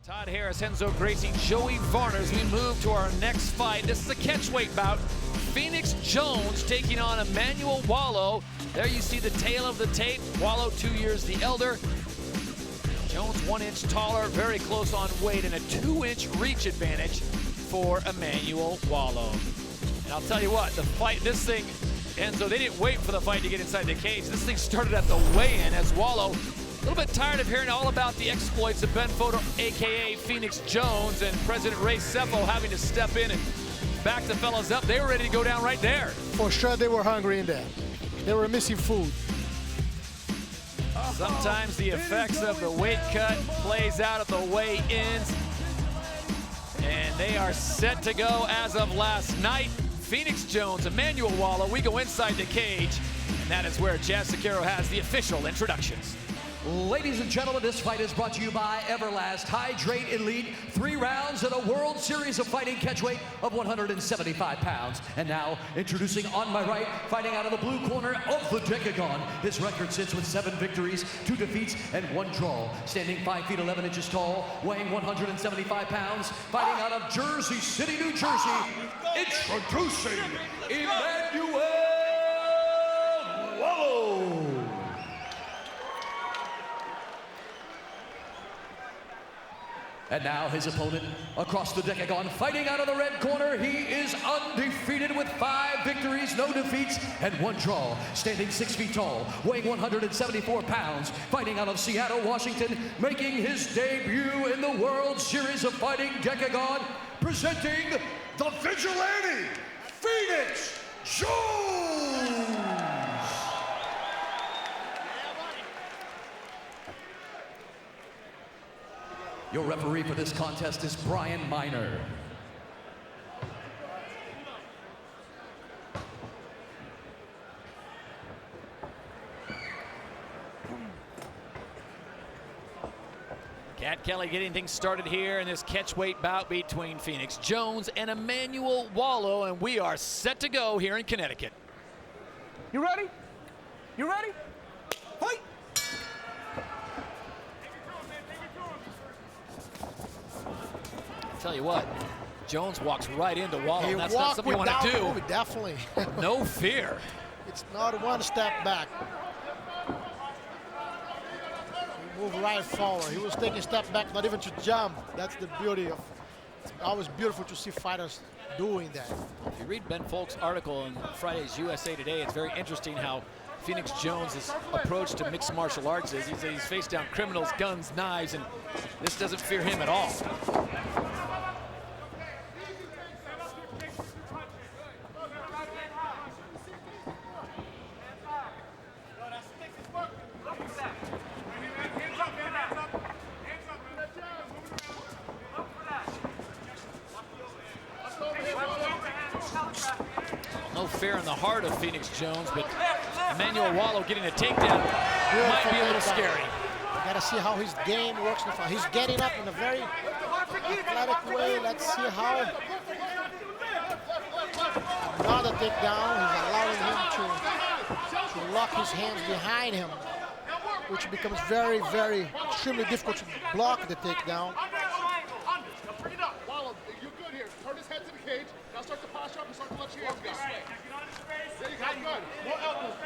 Todd Harris, Enzo Gracie, Joey Varner as we move to our next fight. This is a catchweight bout. Phoenix Jones taking on Emmanuel Walo. There you see the tail of the tape. Walo 2 years the elder. Jones 1 inch taller, very close on weight, and a 2-inch reach advantage for Emmanuel Walo. And I'll tell you what, the fight, this thing, Enzo, they didn't wait for the fight to get inside the cage. This thing started at the weigh-in as Walo, a little bit tired of hearing all about the exploits of Ben Fodor, a.k.a. Phoenix Jones, and President Ray Sefo having to step in and back the fellas up. They were ready to go down right there. For sure they were hungry in there. They were missing food. Sometimes the effects of the weight cut plays out at the weigh-ins. And they are set to go as of last night. Phoenix Jones, Emmanuel Walo, we go inside the cage. And that is where Jazz Sakaro has the official introductions. Ladies and gentlemen, this fight is brought to you by Everlast Hydrate Elite. 3 rounds in a World Series of Fighting catchweight of 175 pounds. And now, introducing on my right, fighting out of the blue corner of the Decagon. His record sits with 7 victories, 2 defeats, and 1 draw. Standing 5 feet 11 inches tall, weighing 175 pounds, fighting out of Jersey City, New Jersey. Introducing Emmanuel Walo. And now his opponent across the Decagon, fighting out of the red corner. He is undefeated with 5 victories, no defeats, and 1 draw. Standing 6 feet tall, weighing 174 pounds, fighting out of Seattle, Washington, making his debut in the World Series of Fighting Decagon, presenting the Vigilante, Phoenix Jones. Your referee for this contest is Brian Miner. Cat Kelly getting things started here in this catchweight bout between Phoenix Jones and Emmanuel Walo, and we are set to go here in Connecticut. You ready? You ready? Fight! Tell you what, Jones walks right into Walo. He That's not something you want to do. Oh, definitely. No fear. It's not 1 step back. He moved right forward. He was taking a step back, not even to jump. That's the beauty of. It's always beautiful to see fighters doing that. If you read Ben Folk's article in Friday's USA Today, it's very interesting how Phoenix Jones' approach to mixed martial arts is. He's faced down criminals, guns, knives, and this doesn't fear him at all. No fear in the heart of Phoenix Jones, but Emmanuel Walo getting a takedown might be a little scary. You gotta see how his game works. He's getting up in a very athletic way. Let's see how. Another takedown. He's allowing him to lock his hands behind him, which becomes very, very extremely difficult to block the takedown. Bring it up. Walo, you're good here. Turn his head to the cage. Now start to posture up and start to let your hands go. There you go. Good. More elbows.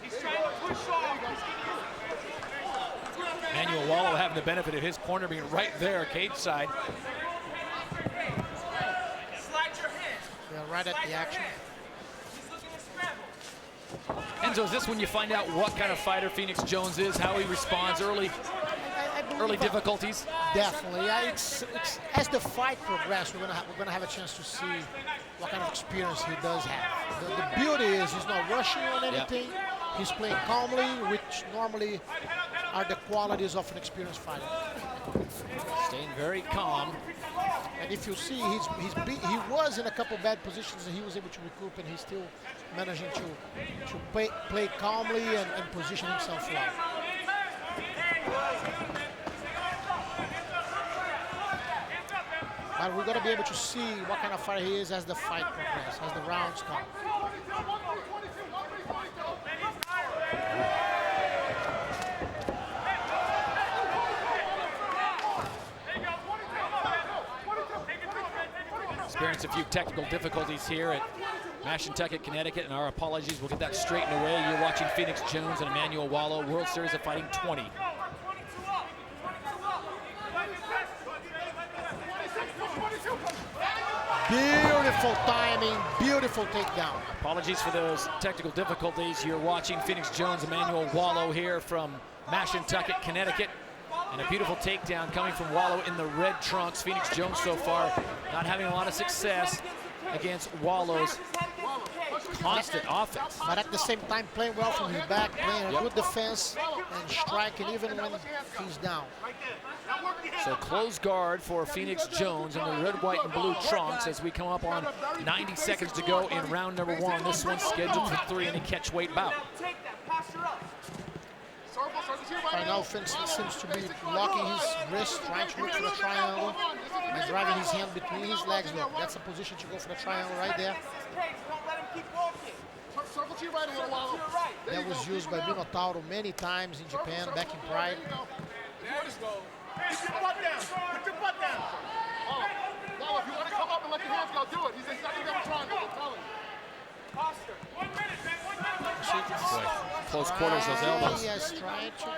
He's trying to push off. Emmanuel Walo having the benefit of his corner being right there, cage side. Slide your hand. Yeah, right at the action. He's looking to scramble. Enzo, is this when you find out what kind of fighter Phoenix Jones is, how he responds early difficulties? Definitely. Yeah, it's as the fight progresses, we're gonna have a chance to see what kind of experience he does have. The beauty is he's not rushing on anything. Yeah. He's playing calmly, which normally are the qualities of an experienced fighter. Staying very calm. And if you see, he was in a couple bad positions and he was able to recoup, and he's still managing to play calmly and position himself well. But we're going to be able to see what kind of fighter he is as the fight progresses, as the rounds come. Experienced a few technical difficulties here at Mashantucket, Connecticut, and our apologies. We'll get that straightened away. You're watching Phoenix Jones and Emmanuel Walo, World Series of Fighting 20. Beautiful timing, beautiful takedown. Apologies for those technical difficulties. You're watching Phoenix Jones, Emmanuel Walo here from Mashantucket, Connecticut. And a beautiful takedown coming from Walo in the red trunks. Phoenix Jones so far not having a lot of success against Walo's constant offense. But at the same time, playing well from his back, playing a good defense, and striking even when he's down. So close guard for Phoenix Jones in the red, white, and blue trunks as we come up on 90 seconds to go in round number 1. This one's scheduled for 3 in a catchweight bout. Right now, Phoenix seems to be locking his wrist, trying to look for the triangle, and driving his hand between his legs. Look, that's the position to go for the triangle right there. That was used by Minotauro many times in Japan, back in Pride. Put your butt down. Put your butt down. Walo, if you want to come up and let your hands go, do it. He's exactly that triangle. I'm telling you. Posture. 1 minute, man. 1 minute. Boy, close quarters, those elbows. Yes, trying to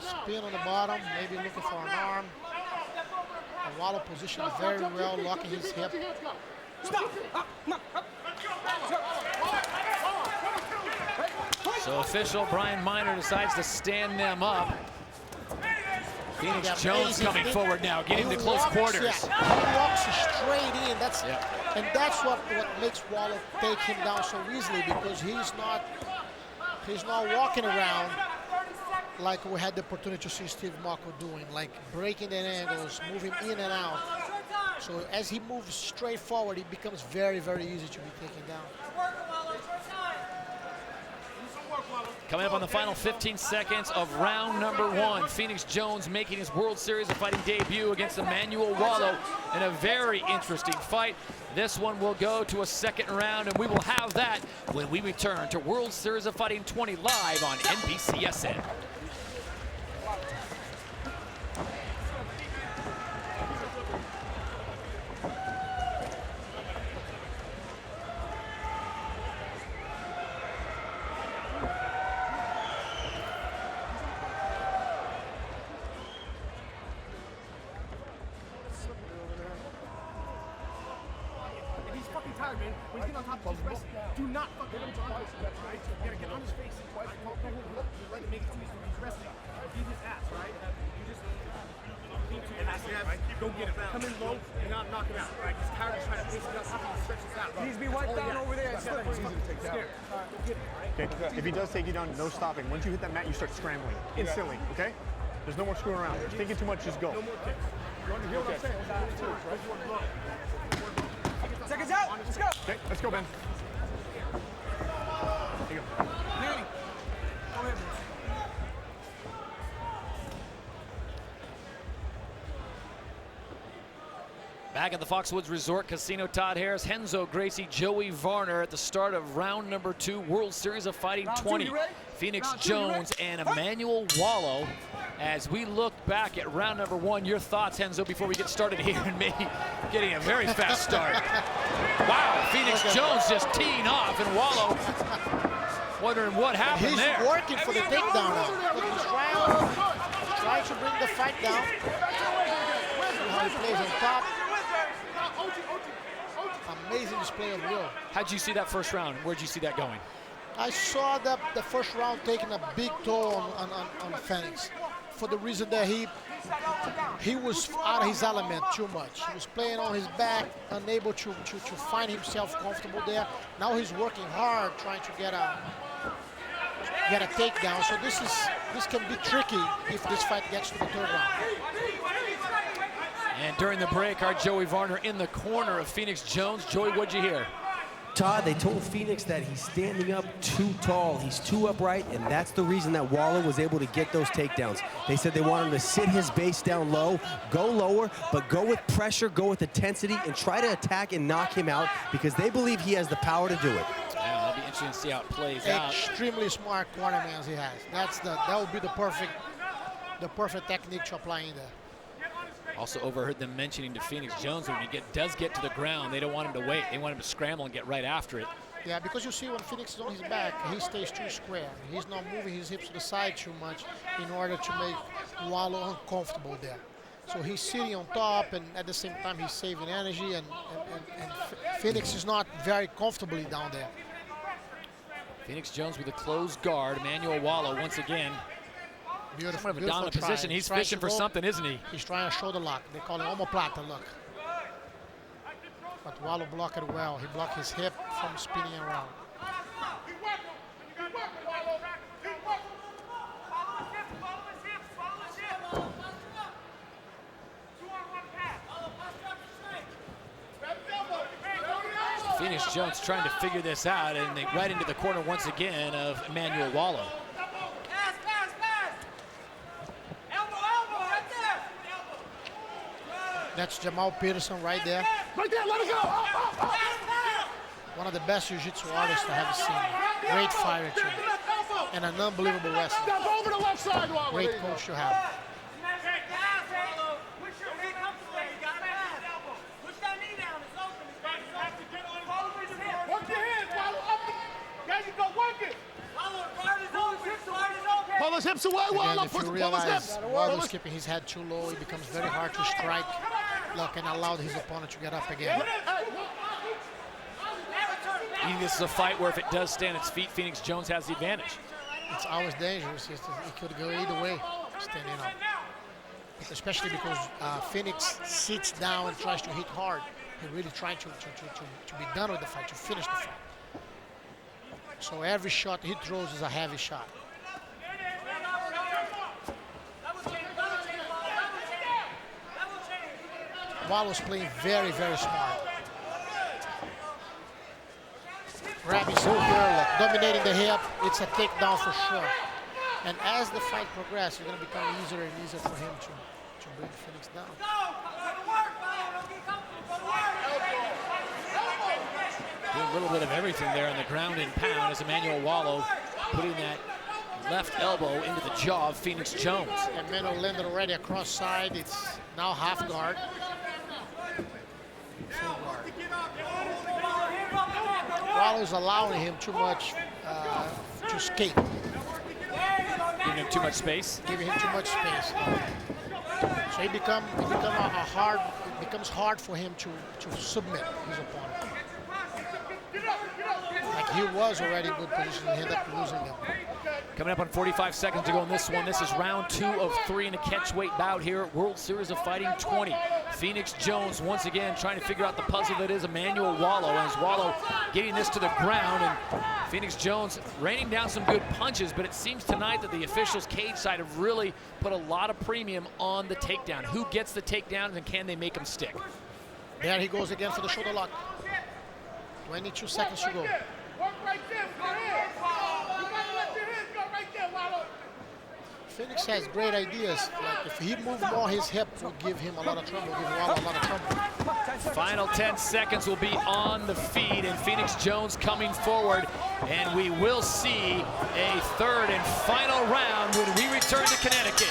spin on the bottom, maybe looking for an arm. And Walo positioned very well, locking his hip. So official Brian Miner decides to stand them up. Phoenix Jones coming forward now, getting to close quarters. Yeah, he walks straight in. And that's what makes Walo take him down so easily, because he's not walking around like we had the opportunity to see Steve Mocco doing, like breaking the angles, moving in and out. So as he moves straight forward, it becomes very, very easy to be taken down. Coming up on the final 15 seconds of round number 1, Phoenix Jones making his World Series of Fighting debut against Emmanuel Walo in a very interesting fight. This one will go to a second round, and we will have that when we return to World Series of Fighting 20 live on NBCSN. Man. When you get on top of his wrist, do not fucking let him draw this, right? You gotta get on his face. Let him make it to his wrestling. Beat his ass, right? You just and that's it, right? Go get him. Come in low and not knock him out, right? Just tired of trying to pace it up, stretch this out. He needs to be wiped down over there. It's easy to take down. Okay. If he does take you down, no stopping. Once you hit that mat, you start scrambling instantly. Okay? There's no more screwing around. If you're thinking too much, just go. No more kicks. You hear what I'm saying? Seconds out. Let's go. Okay, let's go, Ben. Here you go. Manny. Go ahead, man. Back at the Foxwoods Resort Casino, Todd Harris, Renzo Gracie, Joey Varner at the start of round number 2, World Series of Fighting 20. Phoenix Jones and Emmanuel Walo. As we look back at round number 1, your thoughts, Renzo, before we get started here, and maybe getting a very fast start. Wow, Phoenix Jones just teeing off, and Walo wondering what happened there. He's working for the takedown now. He's trying to bring the fight down. See how he plays on top. Amazing display of will. How'd you see that first round? Where'd you see that going? I saw the first round taking a big toll on Phoenix, for the reason that he was out of his element too much. He was playing on his back, unable to find himself comfortable there. Now he's working hard, trying to get a takedown. So this can be tricky if this fight gets to the third round. And during the break, our Joey Varner in the corner of Phoenix Jones. Joey, what'd you hear? Todd, they told Phoenix that he's standing up too tall. He's too upright, and that's the reason that Walo was able to get those takedowns. They said they want him to sit his base down low, go lower, but go with pressure, go with intensity, and try to attack and knock him out, because they believe he has the power to do it. Yeah, that'll be interesting to see how it plays out. Extremely smart cornerman he has. That would be the perfect technique to apply in there. Also overheard them mentioning to Phoenix Jones when he does get to the ground, they don't want him to wait. They want him to scramble and get right after it. Yeah, because you see when Phoenix is on his back, he stays too square. He's not moving his hips to the side too much in order to make Walo uncomfortable there. So he's sitting on top, and at the same time he's saving energy, and Phoenix is not very comfortably down there. Phoenix Jones with a closed guard. Emmanuel Walo once again. Beautiful, Kind of a dominant position. He's fishing for something, isn't he? He's trying to shoulder lock. They call it omoplata look. But Walo blocked it well. He blocked his hip from spinning around. Phoenix Jones trying to figure this out, and they right into the corner once again of Emmanuel Walo. That's Jamal Peterson right there. Right there, let it go. One of the best jiu-jitsu artists I have seen. Great fighter too. And an unbelievable wrestler. Now go over the left side, Walo. Great coach to have. Work your hands, Walo. Up. There you go, work it. Pull his hips away, Again, Walo. if you Pull his realize hips. Walo's keeping his head too low, it becomes very hard to strike. Look, and allowed his opponent to get up again. I think this is a fight where if it does stand its feet, Phoenix Jones has the advantage. It's always dangerous. It could go either way, standing up. Especially because Phoenix sits down and tries to hit hard. He really trying to be done with the fight, to finish the fight. So every shot he throws is a heavy shot. Walo's playing very, very smart. Grabbing so here, dominating the hip. It's a takedown for sure. And as the fight progresses, it's going to become easier and easier for him to bring Phoenix down. Doing a little bit of everything there on the ground and pound as Emmanuel Walo putting that left elbow into the jaw of Phoenix Jones. Emmanuel landed already across side. It's now half guard. Full guard. Walo's allowing him too much to escape. Giving him too much space. Giving him too much space. So it becomes hard for him to submit his opponent. Like he was already in good position and ended up losing them. Coming up on 45 seconds to go in this one. This is round 2 of 3 in a catchweight bout here at World Series of Fighting 20. Phoenix Jones once again trying to figure out the puzzle that is Emmanuel Walo. As Walo getting this to the ground, and Phoenix Jones raining down some good punches, but it seems tonight that the officials cage side have really put a lot of premium on the takedown. Who gets the takedown and can they make them stick? There he goes again for the shoulder lock. 22 seconds to go. Work right there with your hands. You gotta let your hands go right there, Walo. Phoenix has great ideas. Like if he moved more, his hip would give him a lot of trouble, give Walo a lot of trouble. Final 10 seconds will be on the feed, and Phoenix Jones coming forward, and we will see a third and final round when we return to Connecticut.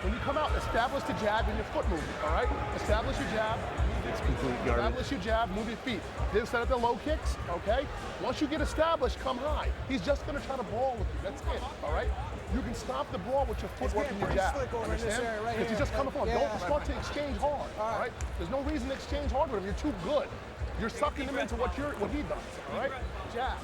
When you come out, establish the jab in your foot movement, all right? Establish your jab. Establish your jab, move your feet. Then set up the low kicks, okay? Once you get established, come high. He's just gonna try to brawl with you, that's it, all right? You can stop the brawl with your footwork and your jab, understand? Because he's just coming forward. Don't start to exchange hard, all right? There's no reason to exchange hard with him. You're too good. You're sucking him into what he does, all right? Jab.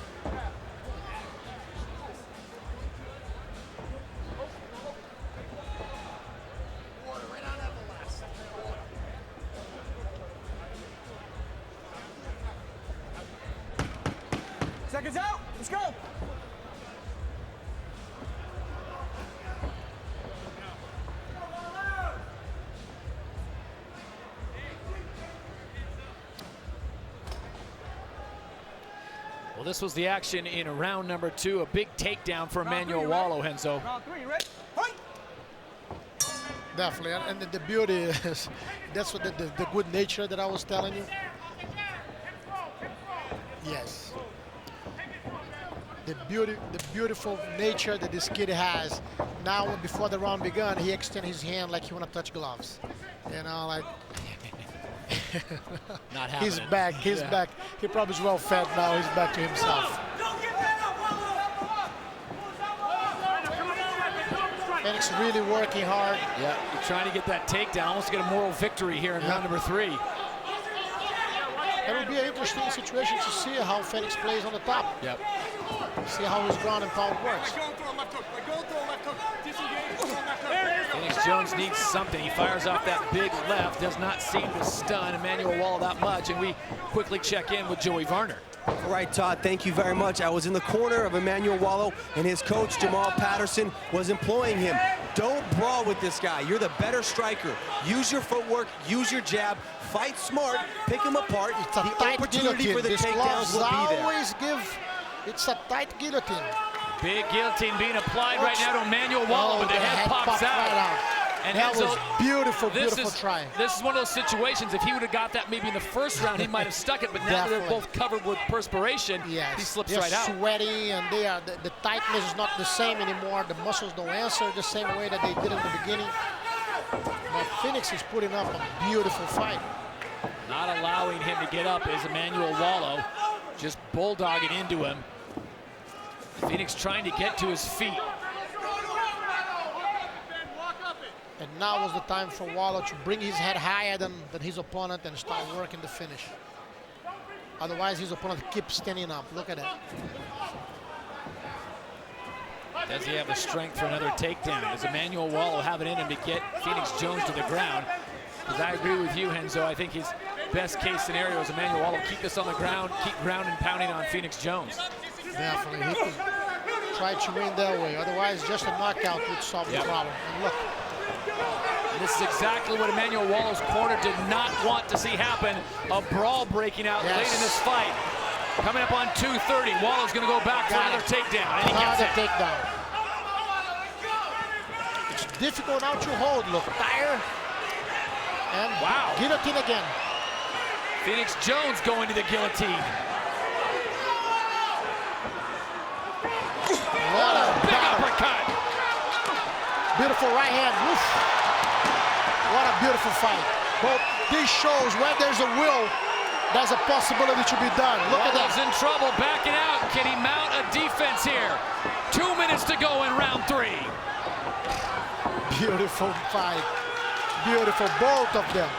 Seconds out. Let's go. Well, this was the action in round number 2. A big takedown for Emmanuel Walo, Henzo. Round 3, you ready? Fight! Definitely, and the beauty is, that's what the good nature that I was telling you. Yes. The beautiful nature that this kid has. Now, before the round began, he extended his hand like he want to touch gloves. You know, like. Not happening. He's back. He's back. He probably is well fed now. He's back to himself. Phoenix really working hard. Yeah, you're trying to get that takedown, almost get a moral victory here in round number 3. It will be an interesting situation to see how Phoenix plays on the top. Yep. See how his ground and pound works. Phoenix Jones needs something. He fires off that big left, does not seem to stun Emmanuel Walo that much, and we quickly check in with Joey Varner. All right, Todd, thank you very much. I was in the corner of Emmanuel Walo, and his coach, Jamal Patterson, was employing him. Don't brawl with this guy. You're the better striker. Use your footwork, use your jab, fight smart, pick him apart. It's a the tight opportunity guillotine. for the This takedowns will be there. always give. It's a tight guillotine. Big guillotine being applied right now to Emmanuel Walo, but the head pops out. Right out. And that Enzo, was beautiful, beautiful try. This is one of those situations, if he would have got that maybe in the first round, he might have stuck it, but now that they're both covered with perspiration, he slips right out. They're sweaty, and the tightness is not the same anymore. The muscles don't answer the same way that they did in the beginning. But Phoenix is putting up a beautiful fight. Not allowing him to get up is Emmanuel Walo, just bulldogging into him. Phoenix trying to get to his feet. And now was the time for Walo to bring his head higher than his opponent and start working the finish. Otherwise, his opponent keeps standing up. Look at that. Does he have the strength for another takedown? Does Emmanuel Walo have it in him to get Phoenix Jones to the ground? Because I agree with you, Renzo. I think his best case scenario is Emmanuel Walo keep this on the ground, keep ground and pounding on Phoenix Jones. Definitely. He could try to win that way. Otherwise, just a knockout would solve the problem. And look. And this is exactly what Emmanuel Walo's corner did not want to see happen. A brawl breaking out late in this fight. Coming up on 2:30. Walo's going to go back for another takedown. And he gets it. Takedown. It's difficult now to hold. Look, tire. And guillotine again. Phoenix Jones going to the guillotine. What a big uppercut. Beautiful right hand. Woof. What a beautiful fight. But this shows when there's a will, there's a possibility to be done. Look at that. Walo's in trouble, backing out. Can he mount a defense here? 2 minutes to go in round 3. Beautiful fight. Beautiful, both of them.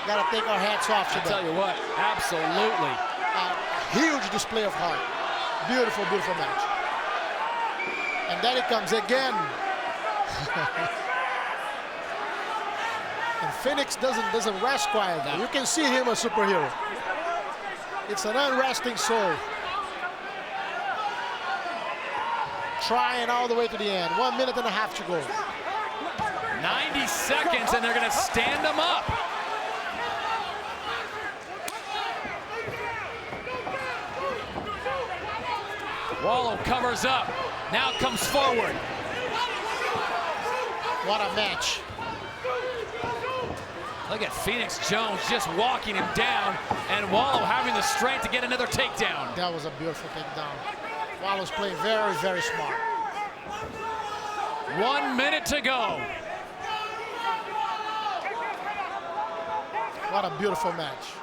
Gotta take our hats off to them. I tell you what, absolutely. Huge display of heart. Beautiful, beautiful match. And then it comes again. And Phoenix doesn't rest quietly. You can see him a superhero. It's an unresting soul. Trying all the way to the end. 1 minute and a half to go. 90 seconds and they're going to stand him up. Walo covers up. Now comes forward. What a match. Look at Phoenix Jones just walking him down, and Walo having the strength to get another takedown. That was a beautiful takedown. Walo's playing very, very smart. 1 minute to go. What a beautiful match.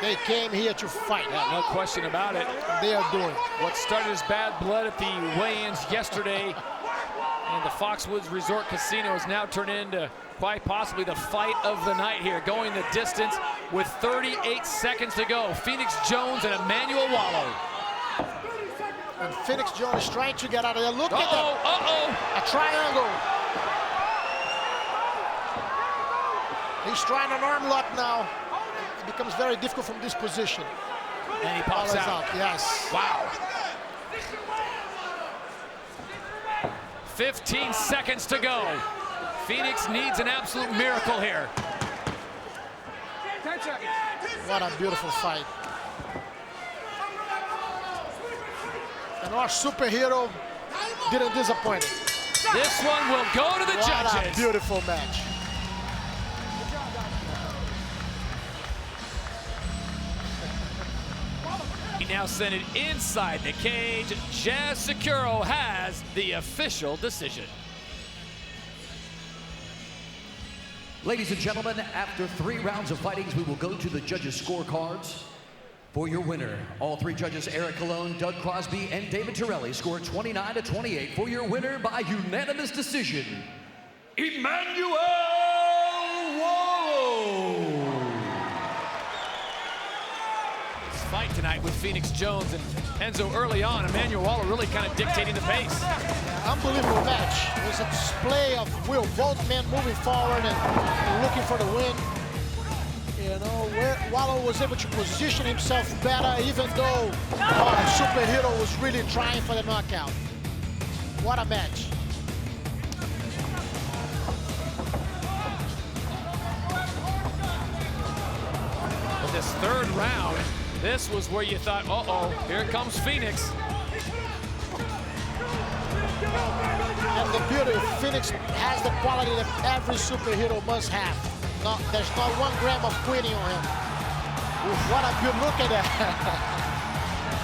They came here to fight. Yeah, no question about it. They are doing. What started as bad blood at the weigh-ins yesterday in the Foxwoods Resort Casino has now turned into quite possibly the fight of the night here. Going the distance with 38 seconds to go. Phoenix Jones and Emmanuel Walo. And Phoenix Jones is trying to get out of there. Look at that. A triangle. He's trying an arm lock now. It becomes very difficult from this position. And he pops out. Yes. Wow. 15 seconds to go. Phoenix needs an absolute miracle here. 10 seconds. What a beautiful fight. And our superhero didn't disappoint him. This one will go to the What judges. a beautiful match. He now sent it inside the cage. Jazz Securo has the official decision. Ladies and gentlemen, after 3 rounds of fightings, we will go to the judges' scorecards. For your winner, all 3 judges, Eric Colon, Doug Crosby, and David Torelli, scored 29-28. For your winner by unanimous decision, Emmanuel Walo. This fight tonight with Phoenix Jones and Enzo early on. Emmanuel Walo really kind of dictating the pace. Unbelievable match. It was a display of will. Both men moving forward and looking for the win. You know, where Walo was able to position himself better, even though Superhero was really trying for the knockout. What a match. But this 3rd round, this was where you thought, uh-oh, here comes Phoenix. And the beauty of Phoenix has the quality that every superhero must have. There's not 1 gram of quitting on him. Oof, what a good look at that.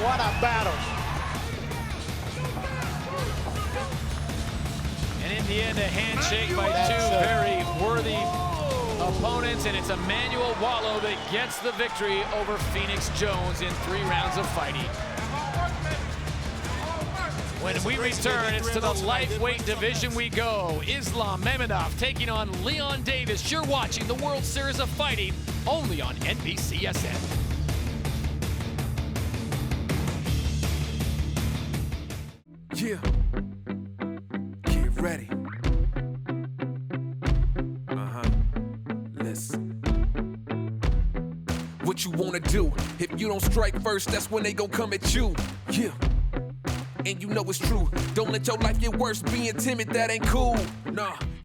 What a battle. And in the end, a handshake by 2 very worthy opponents, and it's Emmanuel Walo that gets the victory over Phoenix Jones in 3 rounds of fighting. When we return, it's to the lightweight division we go. Islam Mamedov taking on Leon Davis. You're watching the World Series of Fighting only on NBCSN. Yeah. Get ready. Listen. What you wanna do? If you don't strike first, that's when they gon' come at you. Yeah. And you know it's true. Don't let your life get worse. Being timid, that ain't cool. Nah.